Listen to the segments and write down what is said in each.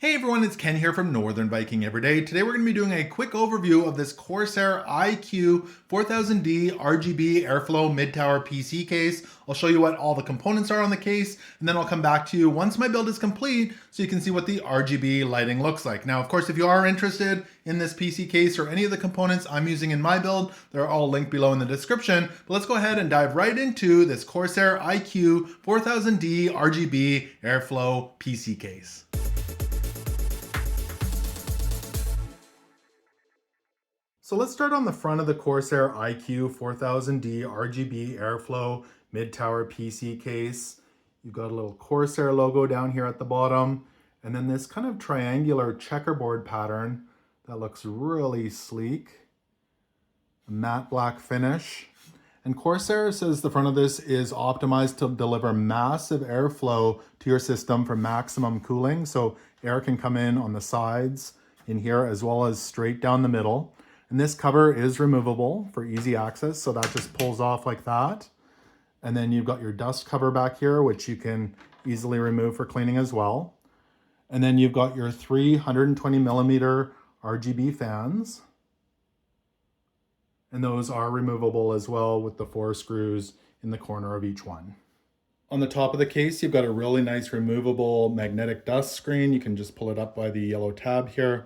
Hey everyone, it's Ken here from Northern Viking Everyday. Today we're going to be doing a quick overview of this Corsair iCUE 4000D RGB Airflow mid-tower PC case. I'll show you what all the components are on the case, and then I'll come back to you once my build is complete so you can see what the RGB lighting looks like. Now, of course, if you are interested in this PC case or any of the components I'm using in my build, they're all linked below in the description. But let's go ahead and dive right into this Corsair iCUE 4000D RGB Airflow PC case. So let's start on the front of the Corsair iCUE 4000D RGB Airflow mid-tower PC case. You've got a little Corsair logo down here at the bottom, and then this kind of triangular checkerboard pattern that looks really sleek. A matte black finish. And Corsair says the front of this is optimized to deliver massive airflow to your system for maximum cooling. So air can come in on the sides in here as well as straight down the middle. And this cover is removable for easy access, so that just pulls off like that. And then you've got your dust cover back here, which you can easily remove for cleaning as well. And then you've got your 320 millimeter RGB fans. And those are removable as well with the 4 screws in the corner of each one. On the top of the case, you've got a really nice removable magnetic dust screen. You can just pull it up by the yellow tab here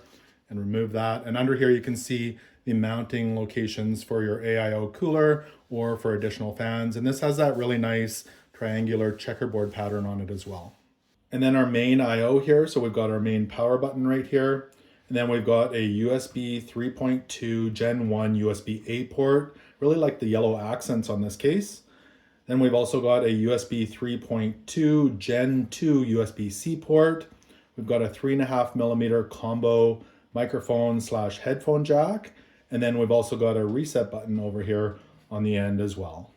and remove that. And under here you can see the mounting locations for your AIO cooler or for additional fans. And this has that really nice triangular checkerboard pattern on it as well. And then our main IO here. So we've got our main power button right here. And then we've got a USB 3.2 Gen 1 USB-A port. Really like the yellow accents on this case. Then we've also got a USB 3.2 Gen 2 USB-C port. We've got a 3.5 millimeter combo microphone / headphone jack. And then we've also got a reset button over here on the end as well.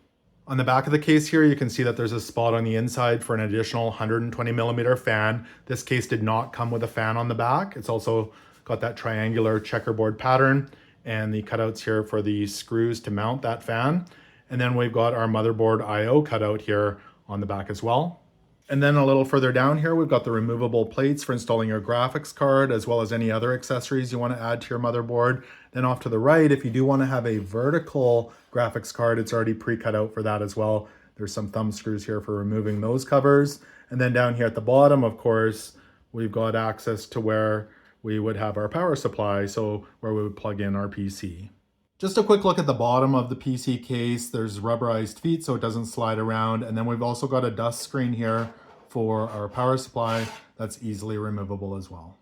On the back of the case here, you can see that there's a spot on the inside for an additional 120 millimeter fan. This case did not come with a fan on the back. It's also got that triangular checkerboard pattern and the cutouts here for the screws to mount that fan. And then we've got our motherboard IO cutout here on the back as well. And then a little further down here, we've got the removable plates for installing your graphics card, as well as any other accessories you want to add to your motherboard. Then off to the right, if you do want to have a vertical graphics card, it's already pre-cut out for that as well. There's some thumb screws here for removing those covers. And then down here at the bottom, of course, we've got access to where we would have our power supply, so where we would plug in our PC. Just a quick look at the bottom of the PC case. There's rubberized feet so it doesn't slide around. And then we've also got a dust screen here for our power supply that's easily removable as well.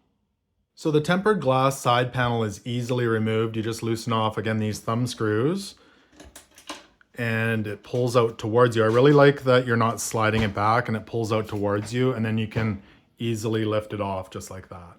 So the tempered glass side panel is easily removed. You just loosen off, again, these thumb screws and it pulls out towards you. I really like that you're not sliding it back and it pulls out towards you, and then you can easily lift it off just like that.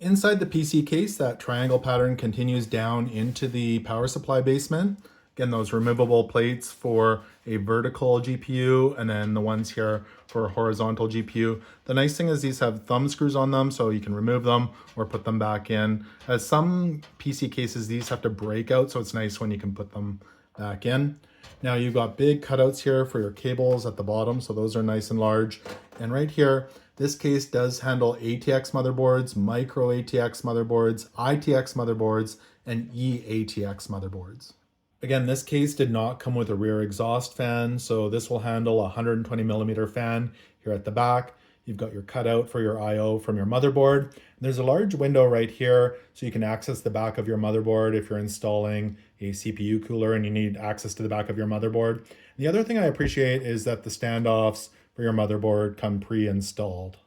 Inside the PC case, that triangle pattern continues down into the power supply basement. Again, those removable plates for a vertical GPU, and then the ones here for a horizontal GPU. The nice thing is these have thumb screws on them, so you can remove them or put them back in. As some PC cases, these have to break out, so it's nice when you can put them back in. Now you've got big cutouts here for your cables at the bottom, so those are nice and large. And right here, this case does handle ATX motherboards, MicroATX motherboards, ITX motherboards, and E-ATX motherboards. Again, this case did not come with a rear exhaust fan, so this will handle a 120 millimeter fan here at the back. You've got your cutout for your IO from your motherboard. And there's a large window right here, so you can access the back of your motherboard if you're installing a CPU cooler and you need access to the back of your motherboard. And the other thing I appreciate is that the standoffs for your motherboard come pre-installed.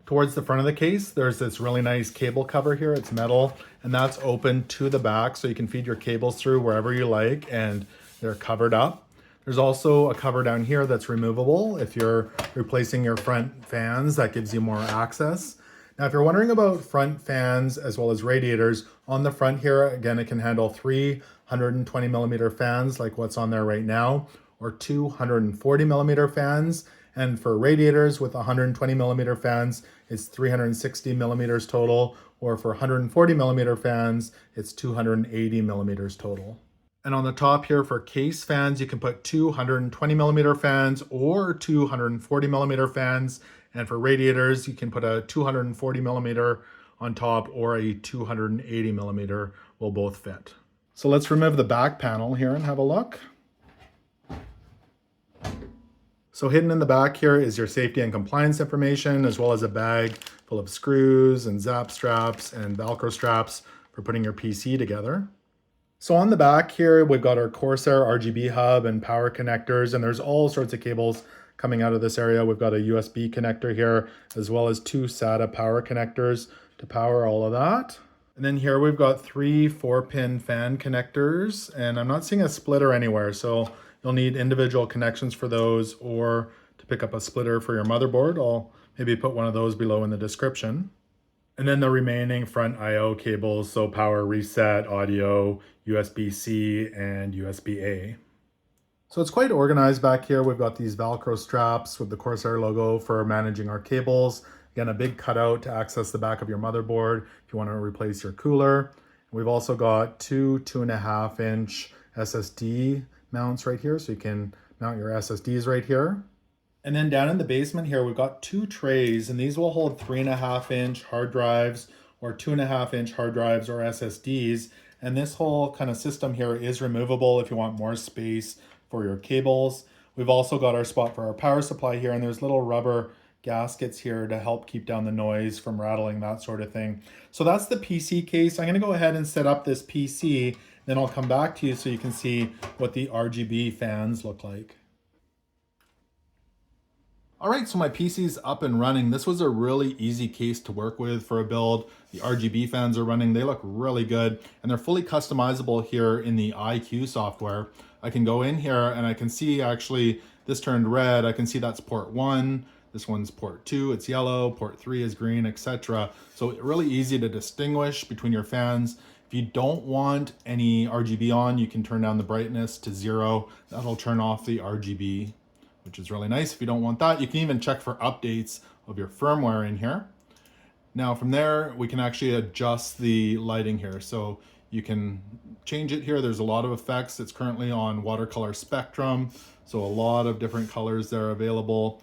Towards the front of the case, there's this really nice cable cover here. It's metal, and that's open to the back, so you can feed your cables through wherever you like, and they're covered up. There's also a cover down here that's removable. If you're replacing your front fans, that gives you more access. Now, if you're wondering about front fans as well as radiators, on the front here, again, it can handle 320 millimeter fans like what's on there right now, or 240 millimeter fans. And for radiators with 120 millimeter fans, it's 360 millimeters total, or for 140 millimeter fans, it's 280 millimeters total. And on the top here for case fans, you can put 220 millimeter fans or 240 millimeter fans. And for radiators, you can put a 240 millimeter on top or a 280 millimeter will both fit. So let's remove the back panel here and have a look. So hidden in the back here is your safety and compliance information, as well as a bag full of screws and zap straps and Velcro straps for putting your PC together. So on the back here, we've got our Corsair RGB hub and power connectors, and there's all sorts of cables coming out of this area. We've got a USB connector here, as well as 2 SATA power connectors to power all of that. And then here we've got 3 4-pin fan connectors, and I'm not seeing a splitter anywhere, so you'll need individual connections for those, or to pick up a splitter for your motherboard. I'll maybe put one of those below in the description. And then the remaining front I/O cables, so power reset, audio, USB-C, and USB-A. So it's quite organized back here. We've got these Velcro straps with the Corsair logo for managing our cables. Again, a big cutout to access the back of your motherboard if you want to replace your cooler. We've also got 2 2.5-inch SSD mounts right here, so you can mount your SSDs right here. And then down in the basement here, we've got 2 trays, and these will hold 3.5-inch hard drives or 2.5-inch hard drives or SSDs. And this whole kind of system here is removable if you want more space for your cables. We've also got our spot for our power supply here, and there's little rubber gaskets here to help keep down the noise from rattling, that sort of thing. So that's the PC case. I'm going to go ahead and set up this PC, then I'll come back to you so you can see what the RGB fans look like. All right, so my PC's up and running. This was a really easy case to work with for a build. The RGB fans are running, they look really good, and they're fully customizable here in the iCUE software. I can go in here and I can see actually this turned red. I can see that's port 1, this one's port 2, it's yellow, port 3 is green, etc. So really easy to distinguish between your fans. If you don't want any RGB on, you can turn down the brightness to 0. That'll turn off the RGB, which is really nice. If you don't want that, you can even check for updates of your firmware in here. Now from there, we can actually adjust the lighting here. So you can change it here. There's a lot of effects. It's currently on watercolor spectrum. So a lot of different colors that are available.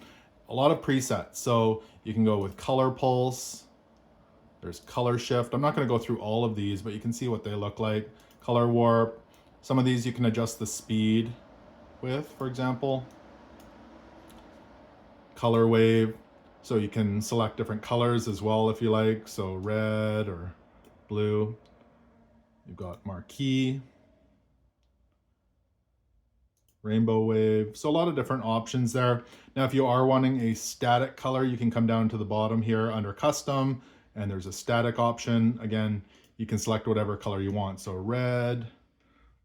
A lot of presets. So you can go with color pulse. There's color shift. I'm not going to go through all of these, but you can see what they look like. Color warp. Some of these you can adjust the speed with, for example. Color wave, so you can select different colors as well if you like, so red or blue. You've got marquee, rainbow wave, so a lot of different options there. Now if you are wanting a static color, you can come down to the bottom here under custom, and there's a static option. Again, you can select whatever color you want, so red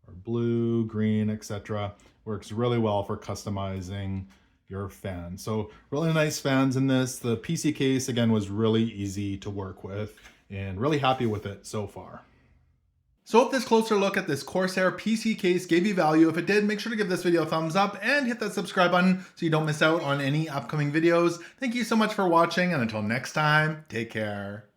or blue, green, etc. Works really well for customizing your fan. So really nice fans in this. The PC case, again, was really easy to work with and really happy with it so far. So hope this closer look at this Corsair PC case gave you value. If it did, make sure to give this video a thumbs up and hit that subscribe button so you don't miss out on any upcoming videos. Thank you so much for watching, and until next time, take care.